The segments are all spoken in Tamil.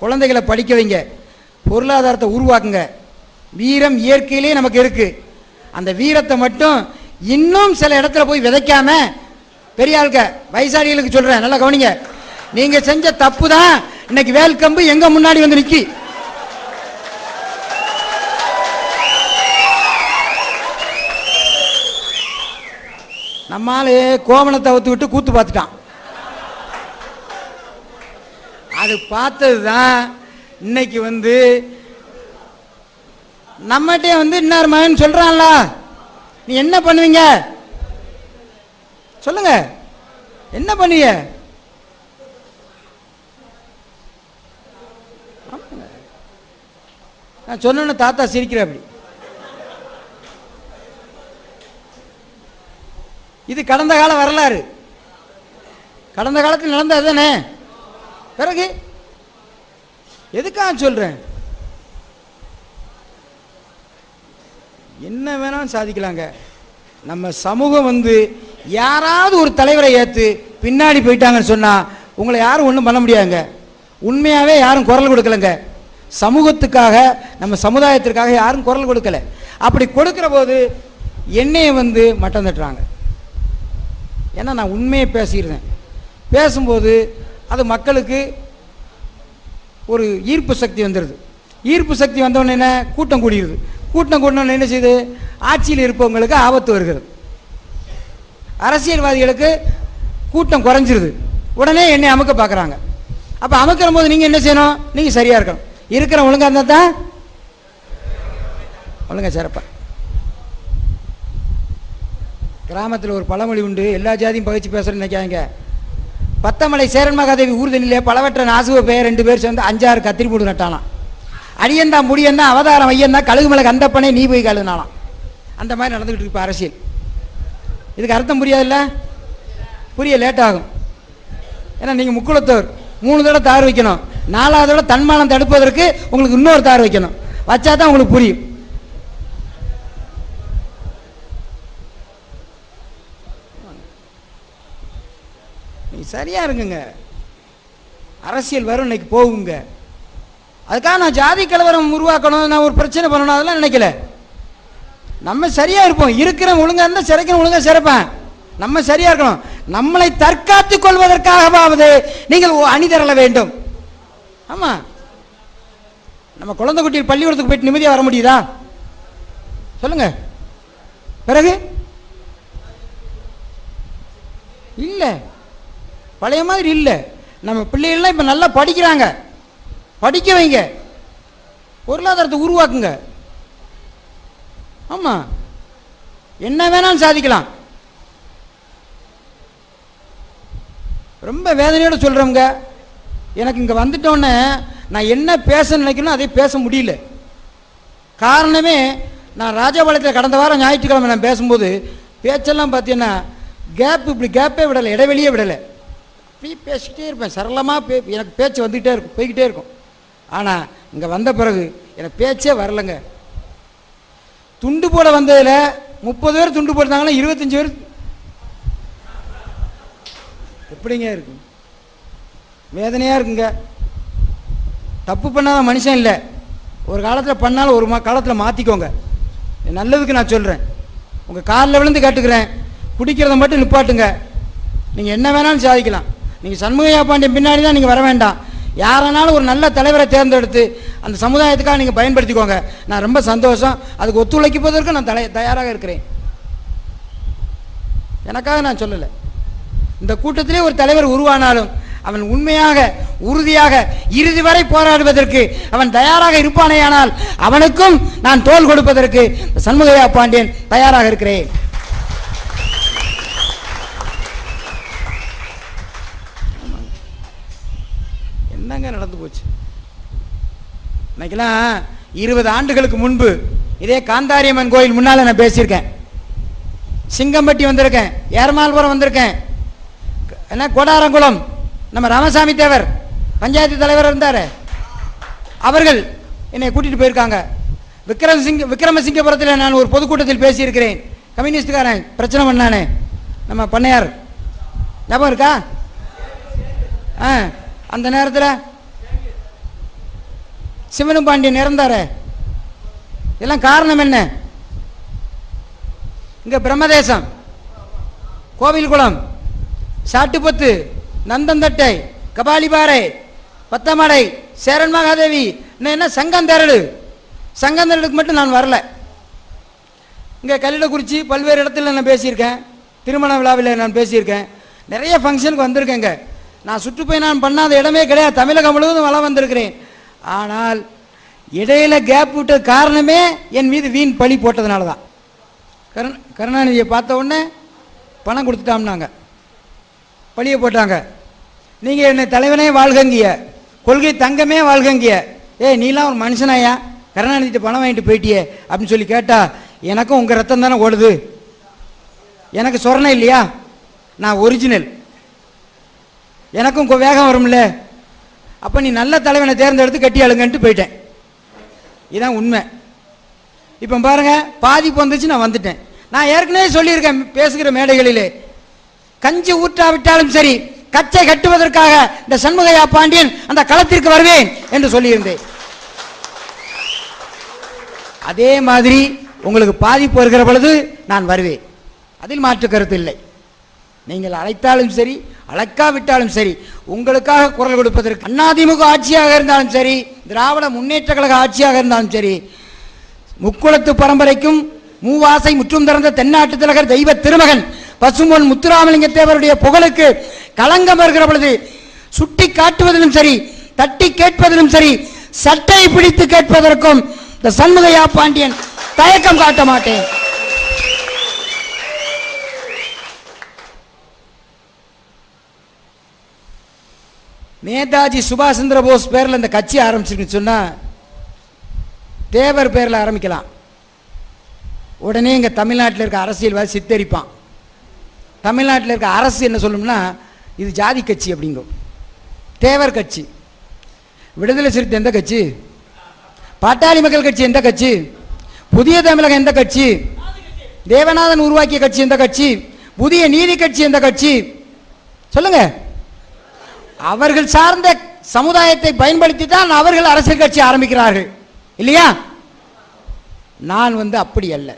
குழந்தைகளை படிக்க வைங்க, பொருளாதாரத்தை உருவாக்குங்க. வீரம் இயற்கையிலே நமக்கு இருக்கு. அந்த வீரத்தை மட்டும் இன்னும் சில இடத்துல போய் விதைக்காம, பெரிய ஆளுக்க வயசாளிகளுக்கு சொல்றேன், நல்லா கவனிங்க. நீங்க செஞ்ச தப்பு தான் இன்னைக்கு வேல்கம்பு எங்க முன்னாடி வந்து நிக்கி. நம்மாலே கோவணத்தை அவுத்து விட்டு கூத்து பார்த்துட்டான். அது பார்த்ததுதான் இன்னைக்கு வந்து நம்மகிட்டே வந்து இன்னார் மகன் சொல்றான்ல, நீ என்ன பண்ணுவீங்க சொல்லுங்க, என்ன பண்ணுவீங்க? நான் சொன்ன தாத்தா சிரிக்கிற. அப்படி இது கடந்த கால வரலாறு, கடந்த காலத்தில் நடந்தது தானே. பிறகு எதுக்காக சொல்றேன், என்ன வேணாலும் சாதிக்கலாங்க. நம்ம சமூகம் வந்து யாராவது ஒரு தலைவரை ஏற்று பின்னாடி போயிட்டாங்கன்னு சொன்னா உங்களை யாரும் ஒன்றும் பண்ண முடியாதுங்க. உண்மையாவே யாரும் குரல் கொடுக்கலங்க. சமூகத்துக்காக, நம்ம சமுதாயத்திற்காக யாரும் குரல் கொடுக்கல. அப்படி கொடுக்கிற போது என்னைய வந்து மட்டம் தட்டுறாங்க. ஏன்னா நான் உண்மையை பேசியிருந்தேன். பேசும்போது அது மக்களுக்கு ஒரு ஈர்ப்பு சக்தி வந்துடுது. ஈர்ப்பு சக்தி வந்தவொடனே என்ன, கூட்டம் கூடிடுது. கூட்டம் கூட்டினோன்னு என்ன செய்யுது, ஆட்சியில் இருப்பவங்களுக்கு ஆபத்து வருகிறது. அரசியல்வாதிகளுக்கு கூட்டம் குறைஞ்சிருது. உடனே என்னை அமுக்க பார்க்குறாங்க. அப்போ அமுக்கிற போது நீங்கள் என்ன செய்யணும், நீங்கள் சரியாக இருக்கணும். இருக்கிற ஒழுங்காக இருந்தால் தான் ஒழுங்கா சிறப்பா. கிராமத்தில் ஒரு பழமொழி உண்டு, எல்லா ஜாதியும் பகிச்சு பேசுகிறேன்னு நினைக்காங்க. பத்தமலை சேரன் மகாதேவி ஊர்தனிலே பலவற்ற நாசுவ பெயர் 2 பேர் சேர்ந்து 5-6 கத்திரி மூடு நட்டாலாம். அடியந்தான் முடியந்தான் அவதாரம் ஐயந்தான் கழுகு மலை கந்தப்பனை நீ போய் கழுனாலாம். அந்த மாதிரி நடந்துகிட்டு இருக்கு அரசியல். இதுக்கு அர்த்தம் புரியாதுல்ல, புரிய லேட் ஆகும். ஏன்னா நீங்கள் முக்குளத்தோர் 3 தடவை தார் வைக்கணும், 4வது தடவை தன்மானம் தடுப்பதற்கு உங்களுக்கு இன்னொரு தார் வைக்கணும். வச்சா தான் உங்களுக்கு புரியும். நீ சரியா இருக்குங்க, அரசியல் வரும், இன்னைக்கு போகுங்க. அதுக்காக நான் ஜாதி கலவரம் உருவாக்கணும், நான் ஒரு பிரச்சனை பண்ணணும் அதெல்லாம் நினைக்கல. நம்ம சரியா இருப்போம். இருக்கிற ஒழுங்கா இருந்தால் சிறைக்கணும், ஒழுங்கா சிறப்பேன். நம்ம சரியா இருக்கணும். நம்மளை தற்காத்துக் கொள்வதற்காகவாவது நீங்கள் அணிதிரள வேண்டும். ஆமா, நம்ம குழந்தை குட்டியில் பள்ளிக்கூடத்துக்கு போயிட்டு நிம்மதியாக வர முடியுதா சொல்லுங்க? பிறகு இல்ல, பழைய மாதிரி இல்லை. நம்ம பிள்ளைகள்லாம் இப்போ நல்லா படிக்கிறாங்க. படிக்க வைங்க, பொருளாதாரத்தை உருவாக்குங்க. ஆமா, என்ன வேணாலும் சாதிக்கலாம். ரொம்ப வேதனையோட சொல்றவங்க, எனக்கு இங்கே வந்துட்டோன்னே நான் என்ன பேச நினைக்கணும் அதை பேச முடியல. காரணமே, நான் ராஜபாளையத்தில் கடந்த வாரம் ஞாயிற்றுக்கிழமை நான் பேசும்போது பேச்செல்லாம் பார்த்தீங்கன்னா இப்படி கேப்பே விடலை, இடைவெளியே விடலை. அப்படி பேசிக்கிட்டே இருப்பேன், சரளமாக எனக்கு பேச்சு வந்துக்கிட்டே இருக்கும், போய்கிட்டே இருக்கும். ஆனால் இங்கே வந்த பிறகு எனக்கு பேச்சே வரலைங்க. துண்டு போட வந்ததில் 30 பேர் துண்டு போட்டாங்கன்னா 25 பேர் எப்படிங்க இருக்கு, வேதனையாக இருக்குங்க. தப்பு பண்ணாத மனுஷன் இல்லை, ஒரு காலத்தில் பண்ணாலும் ஒரு காலத்தில் மாற்றிக்கோங்க. நல்லதுக்கு நான் சொல்கிறேன். உங்கள் காலில் விழுந்து கேட்டுக்கிறேன், குடிக்கிறத மட்டும் நிப்பாட்டுங்க. நீங்கள் என்ன வேணாலும் சாதிக்கலாம். நீங்கள் சண்முகையா பாண்டியன் பின்னாடி தான் நீங்கள் வர வேண்டாம். யாரானாலும் ஒரு நல்ல தலைவரை தேர்ந்தெடுத்து அந்த சமுதாயத்துக்காக நீங்கள் பயன்படுத்திக்கோங்க. நான் ரொம்ப சந்தோஷம். அதுக்கு ஒத்துழைப்பதற்கு நான் தயாராக இருக்கிறேன். எனக்காக நான் சொல்லலை. இந்த கூட்டத்திலே ஒரு தலைவர் உருவானாலும் அவன் உண்மையாக, உறுதியாக இறுதி வரை போராடுவதற்கு அவன் தயாராக இருப்பானேயானால் அவனுக்கும் நான் தோள் கொடுப்பதற்கு சண்முகையா பாண்டியன் தயாராக இருக்கிறேன். என்னங்க நடந்து போச்சு இன்னைக்கெல்லாம்? 20 ஆண்டுகளுக்கு முன்பு இதே காந்தாரியம்மன் கோயில் முன்னால நான் பேசியிருக்கேன். சிங்கம்பட்டி வந்திருக்கேன், ஏர்மால்புரம் வந்திருக்கேன், என்ன கோடாரங்குளம் நம்ம ராமசாமி தேவர் பஞ்சாயத்து தலைவர் இருந்தார், அவர்கள் என்னை கூட்டிட்டு போயிருக்காங்க. விக்ரமசிங்கபுரத்தில் நான் ஒரு பொதுக்கூட்டத்தில் பேசியிருக்கிறேன். கம்யூனிஸ்டுக்காரன் பிரச்சனை பண்ணானே நம்ம பண்ணையார், ஞாபகம் இருக்கா? அந்த நேரத்தில் சிவனும் பாண்டியன் இறந்தார. இதெல்லாம் காரணம் என்ன? இங்க பிரம்மதேசம், கோவில்குளம், சாட்டுப்பத்து, நந்தந்தட்டை, கபாலிபாறை, பத்தமடை, சேரன் மகாதேவி, என்ன சங்கந்தரடு. சங்கந்தரடுக்கு மட்டும் நான் வரல. இங்கே கல்லிடக்குறிச்சி பல்வேறு இடத்துல நான் பேசியிருக்கேன். திருமண விழாவில் நான் பேசியிருக்கேன். நிறைய ஃபங்க்ஷனுக்கு வந்திருக்கேங்க. நான் சுற்றுப்பயணம் பண்ணாத இடமே கிடையாது. தமிழகம் முழுவதும் வளம் வந்திருக்கிறேன். ஆனால் இடையில கேப் விட்ட காரணமே என் மீது வீண் பழி போட்டதுனால தான். கருணாநிதியை பார்த்த உடனே பணம் கொடுத்துட்டாம்னாங்க, பழியை போட்டாங்க. நீங்கள் என்னை தலைவனே வாழ்கங்கிய, கொள்கை தங்கமே வாழ்கங்கிய, நீலாம் ஒரு மனுஷனாயா, கருணாநிதிட்ட பணம் வாங்கிட்டு போயிட்டியே அப்படின்னு சொல்லி கேட்டால், எனக்கும் உங்கள் ரத்தம் தானே ஓடுது, எனக்கு சொரணை இல்லையா, நான் ஒரிஜினல், எனக்கும் வேகம் வரும்ல, அப்போ நீ நல்ல தலைவனை தேர்ந்தெடுத்து கட்டி அழுங்கன்ட்டு போயிட்டேன். இதுதான் உண்மை. இப்போ பாருங்க, பாதிப்பு வந்துச்சு, நான் வந்துட்டேன். நான் ஏற்கனவே சொல்லியிருக்கேன் பேசுகிற மேடைகளிலே, கஞ்சி ஊற்றாவிட்டாலும் சரி கச்சை கட்டுவதற்காக இந்த சண்முகையா பாண்டியன் அந்த களத்திற்கு வருவேன் என்று சொல்லியிருந்தேன். அதே மாதிரி உங்களுக்கு பாதிப்பு வருகிற பொழுது நான் வருவேன், அதில் மாற்று கருத்து இல்லை. நீங்கள் அழைத்தாலும் சரி அழைக்காவிட்டாலும் சரி, உங்களுக்காக குரல் கொடுப்பதற்கு அதிமுக ஆட்சியாக இருந்தாலும் சரி, திராவிட முன்னேற்ற கழக ஆட்சியாக இருந்தாலும் சரி, முக்குளத்து பரம்பரைக்கும் மூவாசை முற்றும் திறந்த தென்னாட்டு திலகர் தெய்வ திருமகன் பசும்பொன் முத்துராமலிங்க தேவருடைய புகழுக்கு களங்கம் வருகிற பொழுது சுட்டி காட்டுவதிலும் சரி, தட்டி கேட்பதிலும் சரி, சட்டை பிடித்து கேட்பதற்கும் இந்த சண்முகையா பாண்டியன் தயக்கம் காட்ட மாட்டேன். நேதாஜி சுபாஷ் சந்திர போஸ் பேரில் இந்த கட்சி ஆரம்பிச்சிருக்குன்னு சொன்னா தேவர் பேரில் ஆரம்பிக்கலாம். உடனே இங்கே தமிழ்நாட்டில் இருக்க அரசியல்வாதி சித்தரிப்பான். தமிழ்நாட்டில் இருக்க அரசு என்ன சொல்லும்னா, இது ஜாதி கட்சி அப்படிங்கும். தேவர் கட்சி, விடுதலை சிறுத்தை எந்த கட்சி, பாட்டாளி மக்கள் கட்சி எந்த கட்சி, புதிய தமிழகம் எந்த கட்சி, தேவநாதன் உருவாக்கிய கட்சி எந்த கட்சி, புதிய நீதி கட்சி எந்த கட்சி சொல்லுங்க. அவர்கள் சார்ந்த சமுதாயத்தை பயன்படுத்தி தான் அவர்கள் அரசியல் கட்சி ஆரம்பிக்கிறார்கள் இல்லையா? நான் அப்படி அல்ல.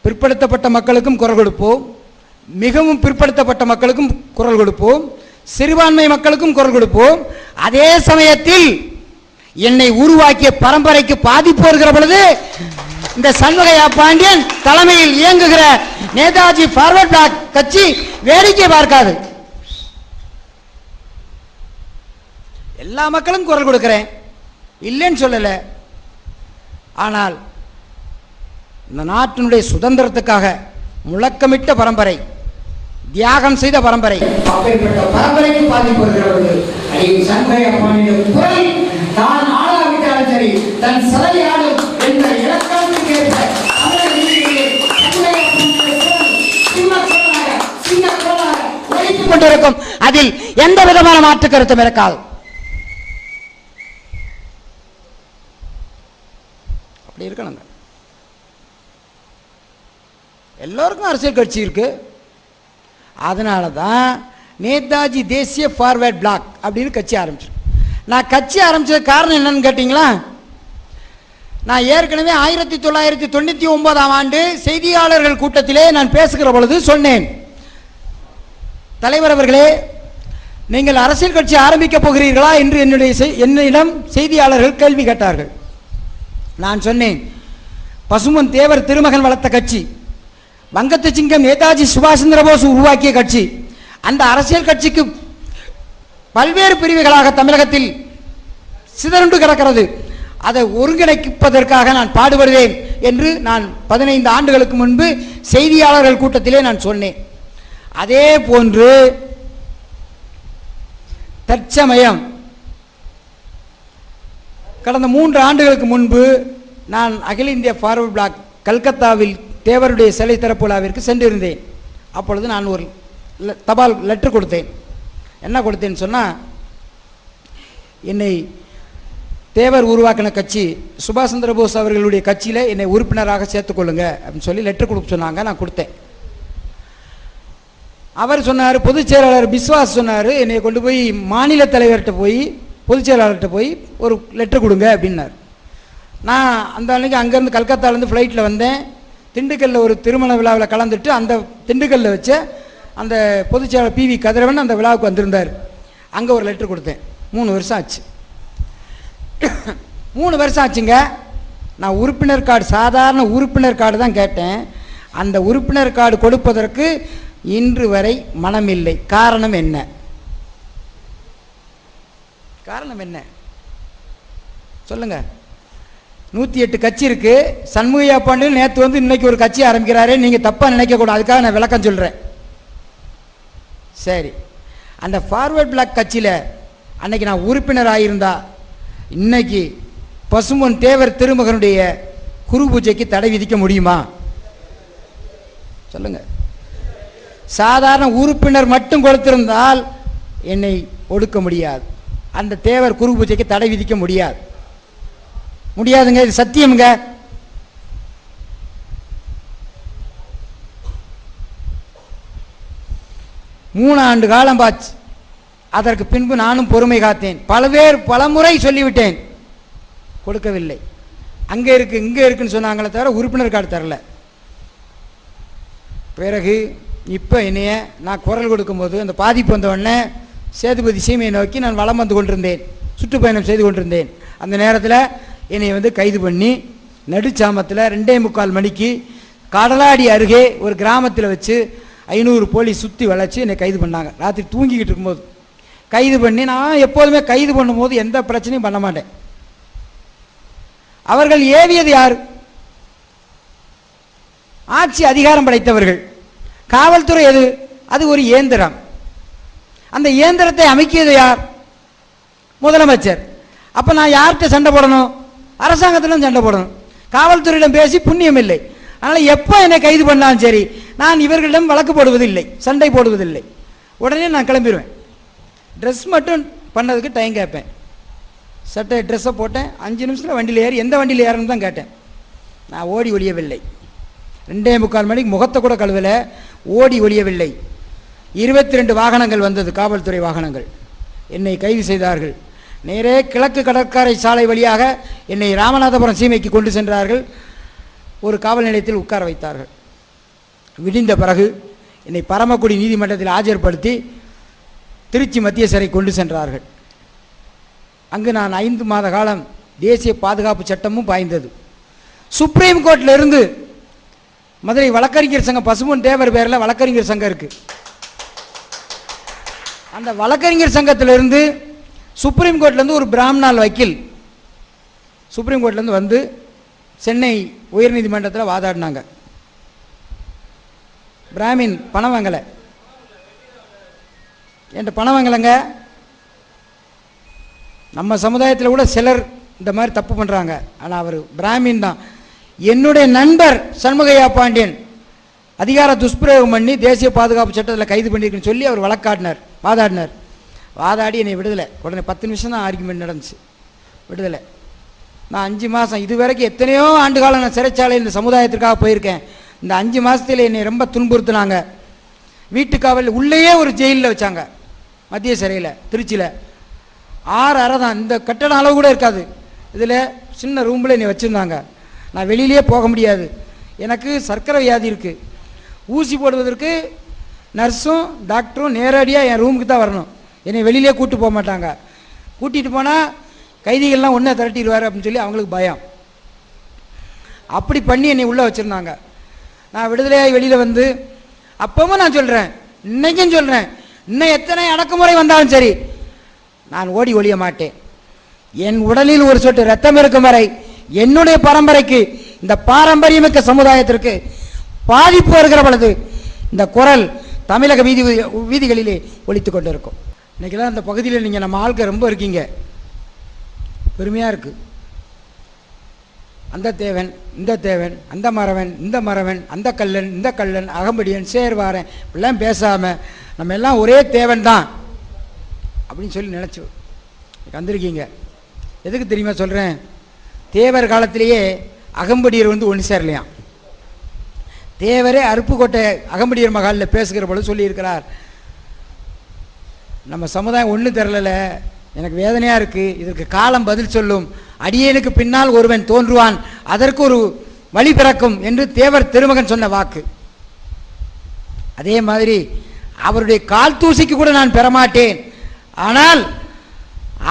பிற்படுத்தப்பட்ட மக்களுக்கும் குரல் கொடுப்போம், மிகவும் பிற்படுத்தப்பட்ட மக்களுக்கும் குரல் கொடுப்போம், சிறுபான்மை மக்களுக்கும் குரல் கொடுப்போம். அதே சமயத்தில் என்னை உருவாக்கிய பரம்பரைக்கு பாதிப்பு வருகிற பொழுது இந்த சண்முகையா பாண்டியன் தலைமையில் இயங்குகிற நேதாஜி ஃபார்வர்ட் பிளாக் கட்சி வேடிக்கை பார்க்காது. எல்லா மக்களும் குரல் கொடுக்கிறேன், இல்லைன்னு சொல்லல. ஆனால் இந்த நாட்டினுடைய சுதந்திரத்துக்காக முழக்கமிட்ட பரம்பரை, தியாகம் செய்த பரம்பரை, அப்படிப்பட்ட பரம்பரைக்கு பாதிப்பு வருகிறது. சண்முகையா பாண்டியன் குரல் தான் ஆளாவிட்டாலும் சரி, தன் சிறையாடும் என்ற இலக்கணத்துக்கு ஏற்ப கொண்டிருக்கும். அதில் எந்த விதமான மாற்று கருத்தும் இருக்காது. அப்படி இருக்கணும். எல்லோருக்கும் அரசியல் கட்சி இருக்கு. அதனால தான் நேதாஜி தேசிய ஃபார்வர்ட் பிளாக் அப்படின்னு கட்சி ஆரம்பிச்சிருக்கு. நான் கட்சி ஆரம்பிச்சது காரணம் என்னன்னு கேட்டீங்களா? நான் ஏற்கனவே 1999ஆம் ஆண்டு செய்தியாளர்கள் கூட்டத்திலே நான் பேசுகிற பொழுது சொன்னேன், தலைவர் அவர்களே, நீங்கள் அரசியல் கட்சி ஆரம்பிக்க போகிறீர்களா என்று என்னிடம் செய்தியாளர்கள் கேள்வி கேட்டார்கள். நான் சொன்னேன், பசும்பொன் தேவர் திருமகன் வளர்த்த கட்சி, வங்கத்து சிங்கம் நேதாஜி சுபாஷ் சந்திர போஸ் உருவாக்கிய கட்சி, அந்த அரசியல் கட்சிக்கு பல்வேறு பிரிவுகளாக தமிழகத்தில் சிதறுண்டு கிடக்கிறது, அதை ஒருங்கிணைப்பதற்காக நான் பாடுபடுவேன் என்று நான் 15 ஆண்டுகளுக்கு முன்பு செய்தியாளர்கள் கூட்டத்திலே நான் சொன்னேன். அதே போன்று தற்சமயம் கடந்த 3 ஆண்டுகளுக்கு முன்பு நான் அகில இந்திய ஃபார்வர்ட் பிளாக் கல்கத்தாவில் தேவருடைய சிலை திறப்பு விழாவிற்கு சென்றிருந்தேன். அப்பொழுது நான் ஒரு தபால் லெட்டர் கொடுத்தேன். என்ன கொடுத்தேன்னு சொன்னால், என்னை தேவர் உருவாக்கின கட்சி சுபாஷ் சந்திர போஸ் அவர்களுடைய கட்சியில் என்னை உறுப்பினராக சேர்த்துக்கொள்ளுங்க அப்படின்னு சொல்லி லெட்டர் கொடுக்க சொன்னாங்க. நான் கொடுத்தேன். அவர் சொன்னார், பொதுச் செயலாளர் பிஸ்வாஸ் சொன்னார், என்னை கொண்டு போய் மாநில தலைவர்கிட்ட போய் பொதுச் செயலாளர்கிட்ட போய் ஒரு லெட்டர் கொடுங்க அப்படின்னார். நான் அந்த அன்றைக்கி அங்கேருந்து கல்கத்தாலேருந்து ஃப்ளைட்டில் வந்தேன். திண்டுக்கல்லில் ஒரு திருமண விழாவில் கலந்துட்டு அந்த திண்டுக்கல்லில் வச்ச அந்த பொதுச் செயலாளர் PV கதிரவன் அந்த விழாவுக்கு வந்திருந்தார். அங்கே ஒரு லெட்டர் கொடுத்தேன். 3 வருஷம் ஆச்சு. 3 வருஷம் ஆச்சுங்க. நான் உறுப்பினர் கார்டு, சாதாரண உறுப்பினர் கார்டு தான் கேட்டேன். அந்த உறுப்பினர் கார்டு கொடுப்பதற்கு இன்று வரை மனமில்லை. காரணம் என்ன? காரணம் என்ன சொல்லுங்க? 108 கட்சி இருக்கு. சண்முகையா பாண்டியன் நேற்று வந்து இன்னைக்கு ஒரு கட்சி ஆரம்பிக்கிறாரு. நீங்க தப்பா நினைக்க கூடாது, அதுக்காக நான் விளக்கம் சொல்றேன். சரி, அந்த ஃபார்வர்ட் பிளாக் கட்சியில அன்னைக்கு நான் உறுப்பினர் ஆகியிருந்தா இன்னைக்கு பசும்பொன் தேவர் திருமகனுடைய குரு பூஜைக்கு தடை விதிக்க முடியுமா? சொல்லுங்க. சாதாரண உறுப்பினர் மட்டும் கொடுத்திருந்தால் என்னை ஒடுக்க முடியாது. அந்த தேவர் குரு பூஜைக்கு தடை விதிக்க முடியாது. முடியாதுங்க, இது சத்தியம்ங்க. மூணு ஆண்டு காலம் பாச்சு. அதற்கு பின்பு நானும் பொறுமை காத்தேன். பலமுறை சொல்லிவிட்டேன், கொடுக்கவில்லை. அங்கே இருக்கு இங்கே இருக்குன்னு சொன்னாங்களே தவிர உறுப்பினர் கார்டு தரல. பிறகு இப்போ என்னைய நான் குரல் கொடுக்கும்போது அந்த பாதிப்பு வந்தவுடனே சேதுபதி சீமையை நோக்கி நான் வலம் வந்து கொண்டிருந்தேன், சுற்றுப்பயணம் செய்து கொண்டிருந்தேன். அந்த நேரத்தில் என்னை வந்து கைது பண்ணி நடுச்சாமத்தில் 2:45 மணிக்கு கடலாடி அருகே ஒரு கிராமத்தில் வச்சு 500 போலீஸ் சுற்றி வளைச்சி என்னை கைது பண்ணாங்க. ராத்திரி தூங்கிக்கிட்டு இருக்கும்போது கைது பண்ணி, நான் எப்போதுமே கைது பண்ணும்போது எந்த பிரச்சனையும் பண்ண மாட்டேன். அவர்கள் ஏவியது யார்? ஆட்சி அதிகாரம் படைத்தவர்கள். காவல்துறை எது? அது ஒரு இயந்திரம். அந்த இயந்திரத்தை அமைக்கியது யார்? முதலமைச்சர். அப்ப நான் யார்கிட்ட சண்டை போடணும்? அரசாங்கத்திலும் சண்டை போடணும். காவல்துறையிடம் பேசி புண்ணியம் இல்லை. அதனால எப்ப என்னை கைது பண்ணாலும் சரி, நான் இவர்களிடம் வழக்கு போடுவதில்லை, சண்டை போடுவதில்லை. உடனே நான் கிளம்பிடுவேன். ட்ரெஸ் மட்டும் பண்ணதுக்கு டைம் கேட்பேன். சட்டை ட்ரெஸ்ஸை போட்டேன், 5 நிமிஷத்தில் வண்டியில் ஏறி, எந்த வண்டியில் ஏறணும்னு தான் கேட்டேன். நான் ஓடி ஒழியவில்லை. 2:45 மணிக்கு முகத்தை கூட கழுவல, ஓடி ஒழியவில்லை. 22 வாகனங்கள் வந்தது, காவல்துறை வாகனங்கள். என்னை கைது செய்தார்கள். நேரே கிழக்கு கடற்கரை சாலை வழியாக என்னை ராமநாதபுரம் சீமைக்கு கொண்டு சென்றார்கள். ஒரு காவல் நிலையத்தில் உட்கார வைத்தார்கள். விடிந்த பிறகு என்னை பரமக்குடி நீதிமன்றத்தில் ஆஜர்படுத்தி திருச்சி மத்திய சிறை கொண்டு சென்றார்கள். அங்கு நான் 5 மாத காலம் தேசிய பாதுகாப்பு சட்டமும் பாய்ந்தது. சுப்ரீம் கோர்ட்ல இருந்து மதுரை வழக்கறிஞர் சங்கம், பசும்பொன் தேவர் பேரில் வழக்கறிஞர் சங்கம் இருக்கு. அந்த வழக்கறிஞர் சங்கத்திலிருந்து சுப்ரீம் கோர்ட்லேருந்து ஒரு பிராமணால் வக்கீல் சுப்ரீம் கோர்ட்லேருந்து வந்து சென்னை உயர்நீதிமன்றத்தில் வாதாடினாங்க. பிராமின் பணம் வாங்கலை, என்கிட்ட பணம் வாங்கலைங்க. நம்ம சமுதாயத்தில் கூட சிலர் இந்த மாதிரி தப்பு பண்ணுறாங்க. ஆனால் அவர் பிராமின் தான். என்னுடைய நண்பர் சண்முகையா பாண்டியன் அதிகார துஷ்பிரயோகம் பண்ணி தேசிய பாதுகாப்பு சட்டத்தில் கைது பண்ணியிருக்குன்னு சொல்லி அவர் வழக்காடினார், வாதாடி என்னை விடுதலை. உடனே 10 நிமிஷம் தான் ஆர்குமெண்ட் நடந்துச்சு, விடுதலை. நான் 5 மாதம், இது வரைக்கும் எத்தனையோ ஆண்டு காலம் நான் சிறைச்சாலையில் இந்த சமுதாயத்திற்காக போயிருக்கேன். இந்த 5 மாதத்தில் என்னை ரொம்ப துன்புறுத்தினாங்க. வீட்டுக்காவல் உள்ளேயே ஒரு ஜெயிலில் வச்சாங்க, மத்திய சிறையில் திருச்சியில். 6 அறை தான், இந்த கட்டடம் அளவு கூட இருக்காது. இதில் சின்ன ரூமில் என்னை வச்சுருந்தாங்க. நான் வெளியிலே போக முடியாது. எனக்கு சர்க்கரை வியாதி இருக்குது. ஊசி போடுவதற்கு நர்ஸும் டாக்டரும் நேரடியாக என் ரூமுக்கு தான் வரணும். என்னை வெளியிலே கூப்பிட்டு போக மாட்டாங்க. கூட்டிகிட்டு போனால் கைதிகள்லாம் ஒன்றா திரட்டிடுவார் அப்படின்னு சொல்லி அவங்களுக்கு பயம். அப்படி பண்ணி என்னை உள்ளே வச்சுருந்தாங்க. நான் விடுதலையாகி வெளியில் வந்து அப்பவும் நான் சொல்கிறேன், இன்னைக்கும் சொல்கிறேன், இன்னும் எத்தனை அடக்குமுறை வந்தாலும் சரி நான் ஓடி ஒழிய மாட்டேன். என் உடலில் ஒரு சொட்டு ரத்தம் இருக்கும் வரை என்னுடைய பரம்பரைக்கு, இந்த பாரம்பரியமிக்க சமுதாயத்திற்கு பாதிப்பு வருகிற பொழுது இந்த குரல் தமிழக வீதிகளிலே ஒலித்துக் கொண்டு இருக்கும். இன்னைக்கெல்லாம் இந்த பகுதியில் நீங்கள் நம்ம ஆட்கள் ரொம்ப இருக்கீங்க, பெருமையாக இருக்கு. அந்த தேவன், இந்த தேவன், அந்த மறவன், இந்த மறவன், அந்த கல்லன், இந்த கல்லன், அகம்படியன், சேர்வாரன், இப்படிலாம் பேசாமல் நம்ம எல்லாம் ஒரே தேவன் தான் அப்படின்னு சொல்லி நினச்சி வந்திருக்கீங்க. எதுக்கு தெரியுமா சொல்கிறேன்? தேவர் காலத்திலேயே அகம்படியர் வந்து ஒன்று சேரலையாம். தேவரே அருப்புக்கோட்டை அகம்படியர் மகாலில் பேசுகிற பொழுது சொல்லியிருக்கிறார், நம்ம சமுதாயம் ஒன்று திரளலை, எனக்கு வேதனையா இருக்கு. இதற்கு காலம் பதில் சொல்லும். அடியேனுக்கு பின்னால் ஒருவன் தோன்றுவான், அதற்கு ஒரு வழி பிறக்கும் என்று தேவர் திருமகன் சொன்ன வாக்கு. அதே மாதிரி அவருடைய கால் தூசிக்கு கூட நான் பெறமாட்டேன். ஆனால்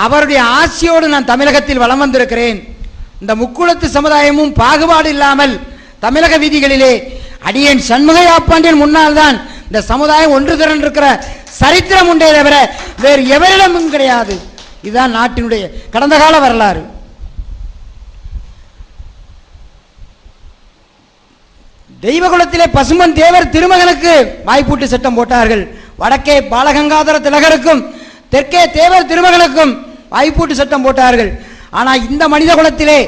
அவருடைய ஆசியோடு நான் தமிழகத்தில் வலம் வந்திருக்கிறேன். இந்த முக்குளத்து சமுதாயமும் பாகுபாடு இல்லாமல் தமிழக வீதிகளிலே அடியேன் சண்முகையா பாண்டியன் முன்னால் தான் இந்த சமுதாயம் ஒன்று திரண்டிருக்கிற சரித்திரம் உண்டே தவிர வேறு எவரிடமும் கிடையாது. இதுதான் நாட்டினுடைய கடந்த கால வரலாறு. தெய்வகுலத்திலே பசும்பொன் தேவர் திருமகனுக்கு வாய்ப்பூட்டு சட்டம் போட்டார்கள். வடக்கே பாலகங்காதர திலகருக்கும் தெற்கே தேவர் திருமகனுக்கும் வாய்ப்பூட்டு சட்டம் போட்டார்கள். ஆனால் இந்த மனித குலத்திலே,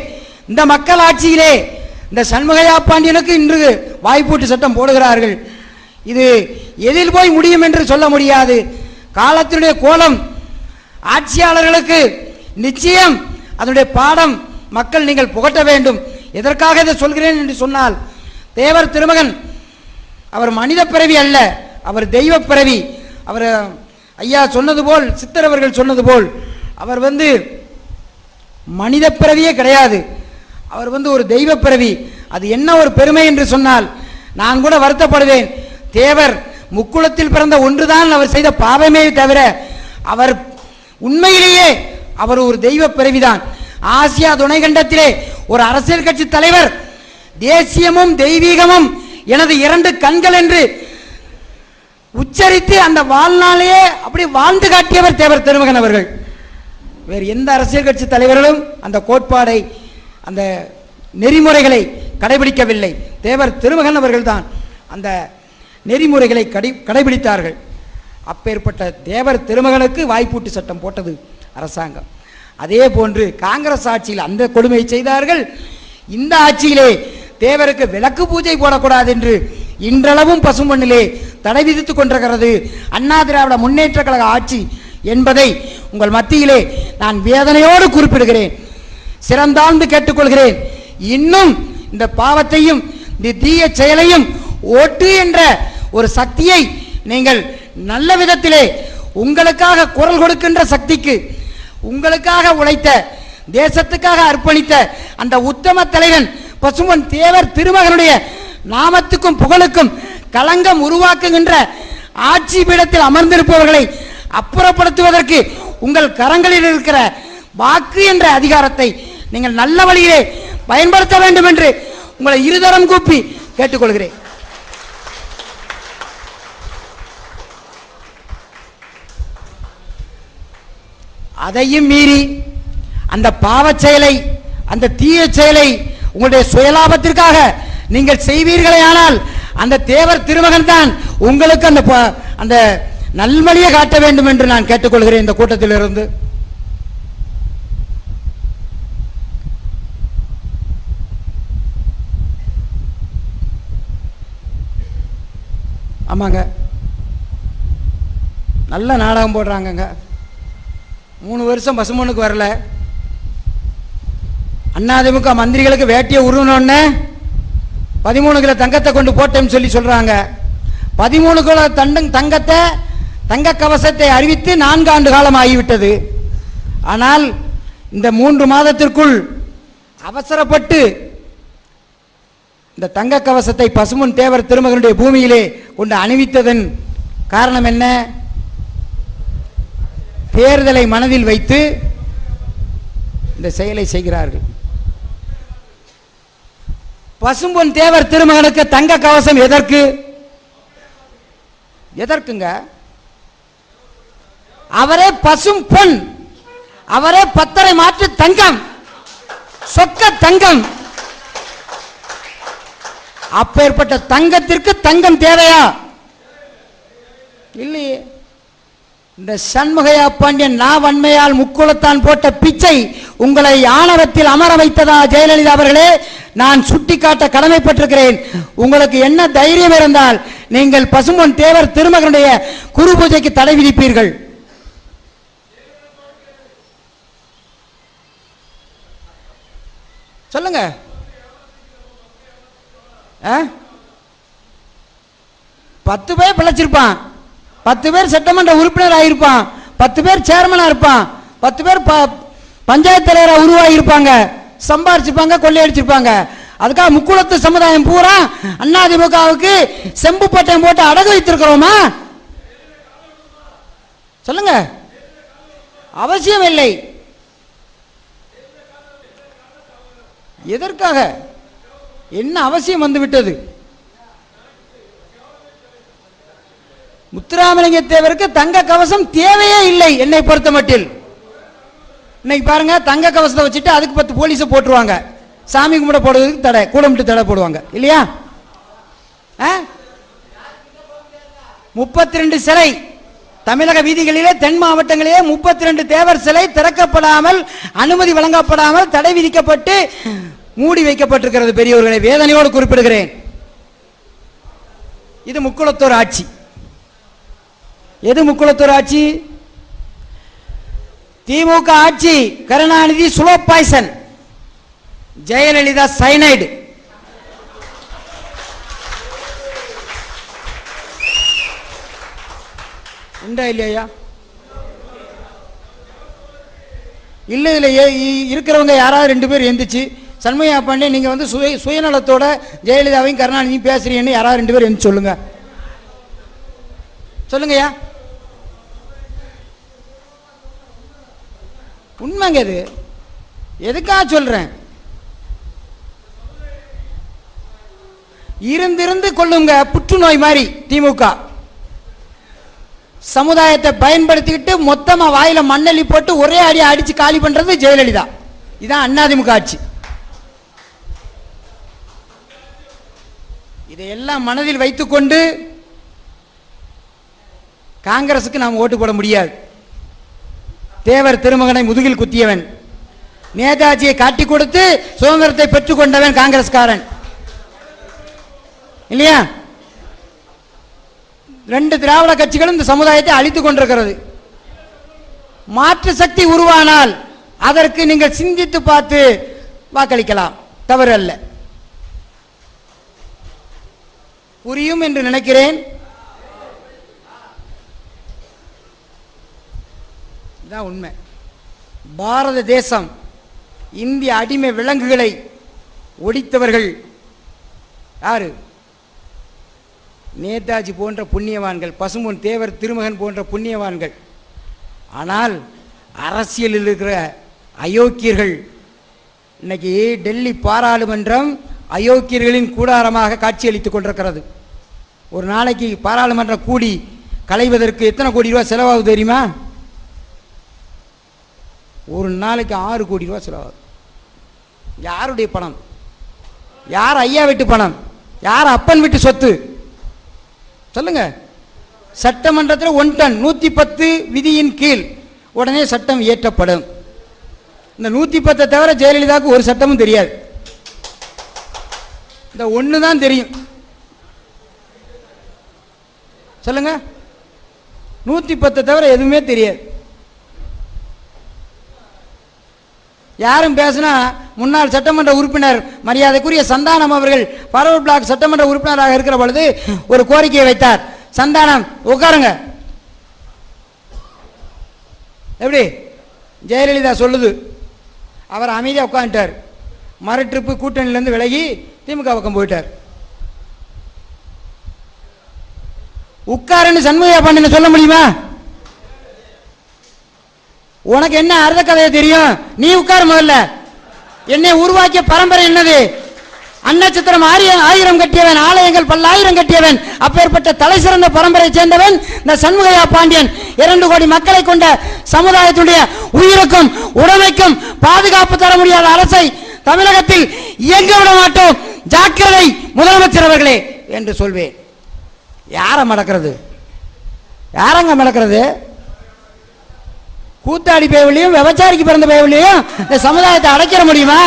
இந்த மக்கள் ஆட்சியிலே இந்த சண்முகையா பாண்டியனுக்கு இன்று வாய்ப்பூட்டு சட்டம் போடுகிறார்கள். இது எதில் போய் முடியும் என்று சொல்ல முடியாது. காலத்தினுடைய கோலம் ஆட்சியாளர்களுக்கு நிச்சயம் அதனுடைய பாடம் மக்கள் நீங்கள் புகட்ட வேண்டும். எதற்காக இதை சொல்கிறேன் என்று சொன்னால், தேவர் திருமகன் அவர் மனித பிறவி அல்ல, அவர் தெய்வ பிறவி. அவர் ஐயா சொன்னது போல், சித்தர் அவர்கள் சொன்னது போல், அவர் மனித பிறவியே கிடையாது. அவர் ஒரு தெய்வ பிறவி. அது என்ன ஒரு பெருமை என்று சொன்னால் நான் கூட வருத்தப்படுவேன். தேவர் முக்குளத்தில் பிறந்த ஒன்றுதான் அவர் செய்த பாவமே தவிர அவர் உண்மையிலேயே அவர் ஒரு தெய்வ பிறவிதான். ஆசியா துணைக்கண்டத்திலே ஒரு அரசியல் கட்சி தலைவர் தேசியமும் தெய்வீகமும் எனது இரண்டு கண்கள் என்று உச்சரித்து அந்த வாழ்நாளையே அப்படி வாழ்ந்து காட்டியவர் தேவர் திருமகன் அவர்கள். வேறு எந்த அரசியல் கட்சி தலைவர்களும் அந்த கோட்பாடை, அந்த நெறிமுறைகளை கடைபிடிக்கவில்லை. தேவர் திருமகன் அவர்கள் தான் அந்த நெறிமுறைகளை கடைபிடித்தார்கள். அப்பேற்பட்ட தேவர் திருமகனுக்கு வாய்ப்பூட்டு சட்டம் போட்டது அரசாங்கம். அதே போன்று காங்கிரஸ் ஆட்சியில் அந்த கொடுமையை செய்தார்கள். இந்த ஆட்சியிலே தேவருக்கு விளக்கு பூஜை போடக்கூடாது என்று இன்றளவும் பசும்பொன்னிலே தடை விதித்துக் கொண்டிருக்கிறது அண்ணா திராவிட முன்னேற்ற கழக ஆட்சி என்பதை உங்கள் மத்தியிலே நான் வேதனையோடு குறிப்பிடுகிறேன். சிறந்தாழ்ந்து கேட்டுக்கொள்கிறேன். இன்னும் இந்த பாவத்தையும் இந்த தீய செயலையும் ஓட்டு என்ற ஒரு சக்தியை நீங்கள் நல்ல விதத்திலே உங்களுக்காக குரல் கொடுக்கின்ற சக்திக்கு, உங்களுக்காக உழைத்த, தேசத்துக்காக அர்ப்பணித்த அந்த உத்தம தலைவன் பசும்பொன் தேவர் திருமகனுடைய நாமத்துக்கும் புகழுக்கும் களங்கம் உருவாக்குகின்ற ஆட்சி பீடத்தில் அமர்ந்திருப்பவர்களை அப்புறப்படுத்துவதற்கு உங்கள் கரங்களில் இருக்கிற வாக்கு என்ற அதிகாரத்தை நீங்கள் நல்ல வழியிலே பயன்படுத்த வேண்டும் என்று உங்களை இருதரம் கூப்பி கேட்டுக்கொள்கிறேன். அதையும் மீறி அந்த பாவச் செயலை, அந்த தீய செயலை உங்களுடைய சுயலாபத்திற்காக நீங்கள் செய்வீர்களே ஆனால் அந்த தேவர் திருமகன் தான் உங்களுக்கு அந்த நல்வழியை காட்ட வேண்டும் என்று நான் கேட்டுக்கொள்கிறேன். இந்த கூட்டத்தில் இருந்து ஆமாங்க, நல்ல நாடகம் போடுறாங்கங்க. 3 வருஷம் பசுமொன்னுக்கு வரல, அதிமுக மந்திரிகளுக்கு வேட்டியை உருவனோன்னு 13 கிலோ தங்கத்தை கொண்டு போட்டேன்னு சொல்றாங்க. 13 கிலோ தங்கத்தை, தங்க கவசத்தை அறிவித்து 4 ஆண்டு காலம் ஆகிவிட்டது. ஆனால் இந்த 3 மாதத்திற்குள் அவசரப்பட்டு இந்த தங்க கவசத்தை பசும்பொன் தேவர் திருமகனுடைய பூமியிலே கொண்டு அணிவித்ததன் காரணம் என்ன? தேர்தலை மனதில் வைத்து இந்த செயலை செய்கிறார்கள். பசும்பொன் தேவர் திருமகனுக்கு தங்க கவசம் எதற்கு? எதற்குங்க? அவரே பசும் பொன், அவரே பத்தரை மாற்று தங்கம், சொக்க தங்கம். அப்பேற்பட்ட தங்கத்திற்கு தங்கம் தேவையா? இல்லையே. இந்த சண்முகையா பாண்டியன் நாவன்மையால் முக்குளத்தான் போட்ட பிச்சை உங்களை ஆணவத்தில் அமர வைத்ததா ஜெயலலிதா அவர்களே? நான் சுட்டிக்காட்ட கடமைப்பட்டிருக்கிறேன். உங்களுக்கு என்ன தைரியம் இருந்தால் நீங்கள் பசும்பொன் தேவர் திருமகனுடைய குரு பூஜைக்கு தடை விதிப்பீர்கள்? சொல்லுங்க. 10 பேர் பிழைச்சிருப்பான், 10 பேர் சட்டமன்ற உறுப்பினர் ஆகியிருப்பான், 10 பேர் சேர்மனா இருப்பான், 10 பேர் பஞ்சாயத்து தலைவராக உருவாகி இருப்பாங்க, சம்பாரிச்சிருப்பாங்க, கொள்ளையடிச்சிருப்பாங்க. அதுக்காக முக்குளத்து சமுதாயம் பூரா அதிமுகவுக்கு செம்பு பட்டம் போட்டு அடகு வைத்திருக்கிறோமா? சொல்லுங்க. அவசியம் இல்லை. எதற்காக? என்ன அவசியம் வந்து விட்டது? முத்துராமலிங்க தேவருக்கு தங்க கவசம் தேவையே இல்லை என்னை பொறுத்த மட்டில். இன்னைக்கு பாருங்க, தங்க கவசத்தை வச்சுட்டு அதுக்கு 10 போலீஸை போட்டுருவாங்க. சாமி கும்பிட போடுறதுக்கு தடை, கூடமிட்டு தடை போடுவாங்க இல்லையா? 32 சிலை தமிழக வீதிகளிலே, தென் மாவட்டங்களிலே 32 தேவர் சிலை திறக்கப்படாமல், அனுமதி வழங்கப்படாமல், தடை விதிக்கப்பட்டு மூடி வைக்கப்பட்டிருக்கிறது. பெரியவர்களை வேதனையோடு குறிப்பிடுகிறேன். இது முக்குளத்தோர் ஆட்சி. எது முக்குளத்தோர் ஆட்சி? திமுக ஆட்சி. Karunanidhi slow poison, Jayalalithaa cyanide. உண்டா இல்லையா? இல்ல இதுல இருக்கிறவங்க யாராவது 2 பேர் எந்திரிச்சு, சண்முகையா பாண்டியன் நீங்க வந்து சுயநலத்தோட ஜெயலலிதாவையும் கருணாநிதியும் பேசுறீங்கன்னு யாராவது 2 பேர் எந்திரிச்சு சொல்லுங்க. சொல்லுங்கய்யா. உண்மைங்க இது. எதுக்காக சொல்றேன்? இருந்திருந்து கொள்ளுங்க புற்றுநோய் மாதிரி திமுக. சமுதாயத்தை பயன்படுத்திக்கிட்டு மொத்தமா வாயில மண்ணெல்லி போட்டு ஒரே அடி அடிச்சு காலி பண்றது ஜெயலலிதா. இதான் அதிமுக ஆட்சி. இதையெல்லாம் மனதில் வைத்துக்கொண்டு காங்கிரசுக்கு நாம் ஓட்டு போட முடியாது. தேவர் திருமகனை முதுகில் குத்தியவன், நேதாஜியை காட்டி கொடுத்து சுதந்திரத்தை பெற்றுக் கொண்டவன் காங்கிரஸ்காரன் இல்லையா? 2 திராவிட கட்சிகளும் இந்த சமுதாயத்தை அழித்துக் கொண்டிருக்கிறது. மாற்று சக்தி உருவானால் அதற்கு நீங்கள் சிந்தித்து பார்த்து வாக்களிக்கலாம், தவறு அல்ல. புரியும் என்று நினைக்கிறேன். இதுதான் உண்மை. பாரத தேசம் இந்திய அடிமை விலங்குகளை ஒடித்தவர்கள் யாரு? நேதாஜி போன்ற புண்ணியவான்கள், பசும்பொன் தேவர் திருமகன் போன்ற புண்ணியவான்கள். ஆனால் அரசியலில் இருக்கிற அயோக்கியர்கள். இன்னைக்கு டெல்லி பாராளுமன்றம் அயோக்கியர்களின் கூடாரமாக காட்சியளித்துக் கொண்டிருக்கிறது. ஒரு நாளைக்கு பாராளுமன்ற கூடி கலைவதற்கு எத்தனை கோடி ரூபாய் செலவாகுது தெரியுமா? ஒரு நாளைக்கு 6 கோடி ரூபாய் செலவாகுது. யாருடைய பணம்? யார் ஐயா வீட்டு பணம்? யார் அப்பன் வீட்டு சொத்து? சொல்லுங்க. சட்டமன்றத்தில் 1 டன் 110 விதியின் கீழ் உடனே சட்டம் இயற்றப்படும். இந்த 110 தவிர ஜெயலலிதாவுக்கு ஒரு சட்டமும் தெரியாது. இந்த ஒன்று தான் தெரியும். சொல்லுங்க. 110 தவிர எதுவுமே தெரியாது. யாரும் பேசினா முன்னாள் சட்டமன்ற உறுப்பினர் மரியாதைக்குரிய சந்தானம் அவர்கள் பரவல் பிளாக் சட்டமன்ற உறுப்பினராக இருக்கிற பொழுது ஒரு கோரிக்கையை வைத்தார். சந்தானம் உட்காருங்க. எப்படி? ஜெயலலிதா சொல்லுது. அவர் அமைதியாக உட்காந்துட்டார். மறு ட்ரிப்பு கூட்டணியிலிருந்து விலகி திமுக பக்கம் போயிட்டார். உட்காருன்னு சண்முகையா பாண்டியன் சொல்ல முடியுமா? உனக்கு என்ன அர்த்த கதையை தெரியும்? நீ உட்கார. முதல்ல என்னை உருவாக்கிய பரம்பரை என்னது? அன்னச்சித்திரம் 1000 கட்டியவன், ஆலயங்கள் 10,000 கட்டியவன், அப்பேற்பட்ட தலை சிறந்த பரம்பரை சேர்ந்தவன் இந்த சண்முகையா பாண்டியன். 2 கோடி மக்களை கொண்ட சமுதாயத்துடைய உயிருக்கும் உடைமைக்கும் பாதுகாப்பு தர முடியாத அரசை தமிழகத்தில் இயங்க விட மாட்டோம். ஜாக்கிரதை முதலமைச்சர் அவர்களே என்று சொல்வேன். யார மடக்கிறது? யாரங்க மடக்கிறது? கூத்தாடி பேவிலையும் விபச்சாரிக்கு பிறந்த பேவிலையும் இந்த சமுதாயத்தை அடைக்கிற முடியுமா?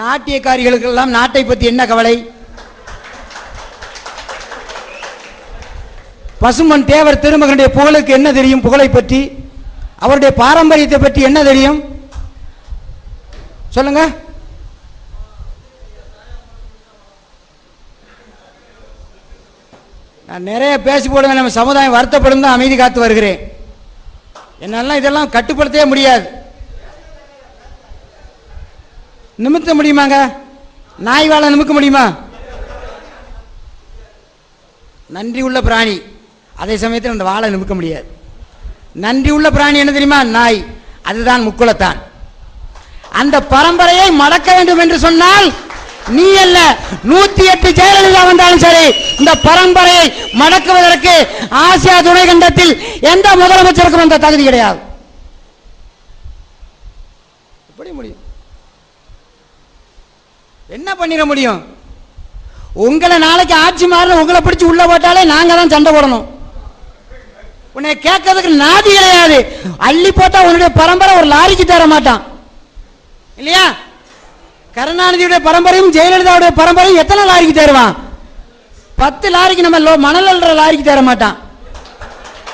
நாட்டியக்காரிகளுக்கெல்லாம் நாட்டை பற்றி என்ன கவலை? பசும்பொன் தேவர் திருமகனுடைய புகழுக்கு என்ன தெரியும்? புகழை பற்றி, அவருடைய பாரம்பரியத்தை பற்றி என்ன தெரியும்? சொல்லுங்க. நான் நிறைய பேசி போடுவேன், நம்ம சமுதாயம் வருத்தப்படும் தான் அமைதி காத்து வருகிறேன். என்னால இதெல்லாம் கட்டுப்படுத்தவே முடியாது. நிமித்த முடியுமாங்க? நாய் வாழை நிமிக்க முடியுமா? நன்றி உள்ள பிராணி, அதே சமயத்தில் அந்த வாழை நிமிக்க முடியாது. நன்றி உள்ள பிராணி என்ன தெரியுமா? நாய். அதுதான் முக்குலத்தான். அந்த பரம்பரையை மடக்க வேண்டும் என்று சொன்னால் நீ அல்ல, 108 ஜெயலலிதா வந்தாலும் சரி, இந்த பரம்பரையை மடக்குவதற்கு ஆசியா துணை கண்டத்தில் எந்த முதலமைச்சருக்கும் அந்த தகுதி கிடையாது. எப்படி முடியும்? என்ன பண்ணிட முடியும்? உங்களை நாளைக்கு ஆட்சி மாறல, உங்களை பிடிச்சி உள்ள போட்டாலே நாங்க தான் சண்டை போடணும். உன்னை கேட்கறதுக்கு நாதி கிடையாது. அள்ளி போட்டா உன்னுடைய பரம்பரை ஒரு லாரிக்கு தர மாட்டான் இல்லையா? கருணாநிதியுடைய பரம்பரையும் ஜெயலலிதாவுடைய பரம்பரையும் எத்தனை லாரிக்கு தருவான்? 10 லாரிக்கு. நம்ம மணல் அள்ளுற லாரிக்கு தர மாட்டான்.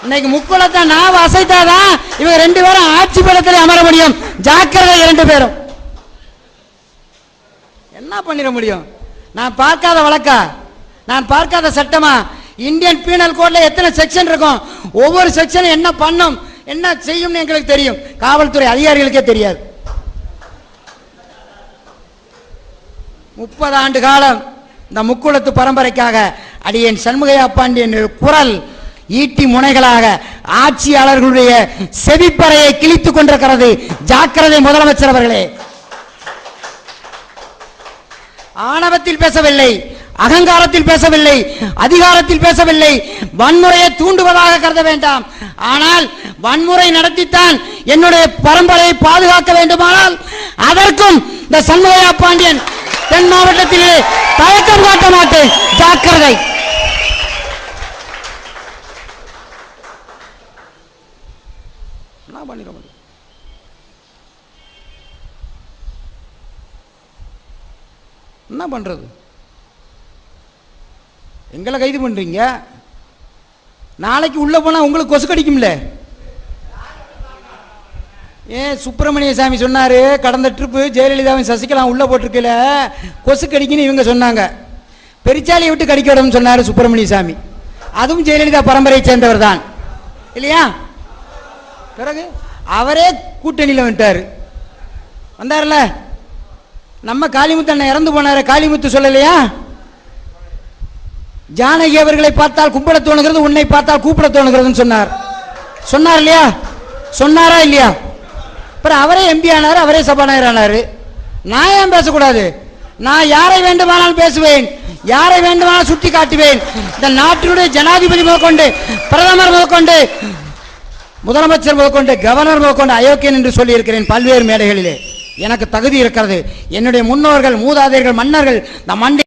இன்னைக்கு முக்குளத்தான் நான் அசைத்தாதான் இவங்க 2 பேரும் ஆட்சி படத்தில் அமர முடியும். ஜாக்கிரதை 2 பேரும். என்ன பண்ணிட முடியும்? நான் பார்க்காத வழக்கா? நான் பார்க்காத சட்டமா? இந்தியன் பீனல் கோட்ல எத்தனை செக்ஷன் இருக்கும்? ஒவ்வொரு செக்ஷன் என்ன பண்ணும், என்ன செய்யும் எங்களுக்கு தெரியும். காவல்துறை அதிகாரிகளுக்கே தெரியாது. 30 ஆண்டு காலம் இந்த முக்குளத்து பரம்பரைக்காக அடியேன் சண்முகையா பாண்டியன் குரல் ஈட்டி முனைகளாக ஆட்சியாளர்களுடைய செவிப்பறையை கிழித்துக் கொண்டிருக்கிறது. ஜாக்கிரதை முதலமைச்சர் அவர்களே. ஆணவத்தில் பேசவில்லை, அகங்காரத்தில் பேசவில்லை, அதிகாரத்தில் பேசவில்லை, வன்முறையை தூண்டுவதாக கருத வேண்டாம். ஆனால் வன்முறை நடத்தித்தான் என்னுடைய பரம்பரையை பாதுகாக்க வேண்டுமானால் அதற்கும் இந்த சண்முகையா பாண்டியன் தென் மாவட்டத்திலே தயக்கம் காட்ட மாட்டேன். ஜாக்கிரதை. என்ன பண்றது? எங்களை கைது பண்றீங்க, நாளைக்கு உள்ள போனா உங்களுக்கு கொசு கடிக்கும்ல. சுப்பிரமணிய சாமி சொன்னாரு, கடந்த ட்ரிப்பு ஜெயலலிதாவின் சசிகலா உள்ள போட்டிருக்கல கொசு கடிக்குன்னு இவங்க சொன்னாங்க. பெரிச்சாலியை விட்டு கடிக்க விடும் சொன்னாரு சுப்பிரமணிய சாமி. அதுவும் ஜெயலலிதா பரம்பரையை சேர்ந்தவர் தான் இல்லையா? பிறகு அவரே கூட்டணியில் வந்துட்டாரு. வந்தார்ல, நம்ம காளிமுத்து அண்ணன் இறந்து போனாரு, காளிமுத்து சொல்லலையா? ஜானகி அவர்களை பார்த்தால் கும்பிட தோணுகிறது, உன்னை பார்த்தால் கூப்பிட தோணுகிறதுன்னு சொன்னார். சொன்னார் இல்லையா? சொன்னாரா இல்லையா? அப்புறம் அவரே எம்பி ஆனாரு, அவரே சபாநாயகர் ஆனாரு. நான் ஏன் பேசக்கூடாது? நான் யாரை வேண்டுமானாலும் பேசுவேன், யாரை வேண்டுமானாலும் சுட்டி காட்டுவேன். இந்த நாட்டினுடைய ஜனாதிபதி முதற்கொண்டு, பிரதமர் முதற்கொண்டு, முதலமைச்சர் முதற்கொண்டு, கவர்னர் முதற்கொண்டு அயோக்கியன் என்று சொல்லி இருக்கிறேன் பல்வேறு மேடைகளிலே. எனக்கு தகுதி இருக்கிறது. என்னுடைய முன்னோர்கள், மூதாதையர்கள், மன்னர்கள் இந்த மண்டை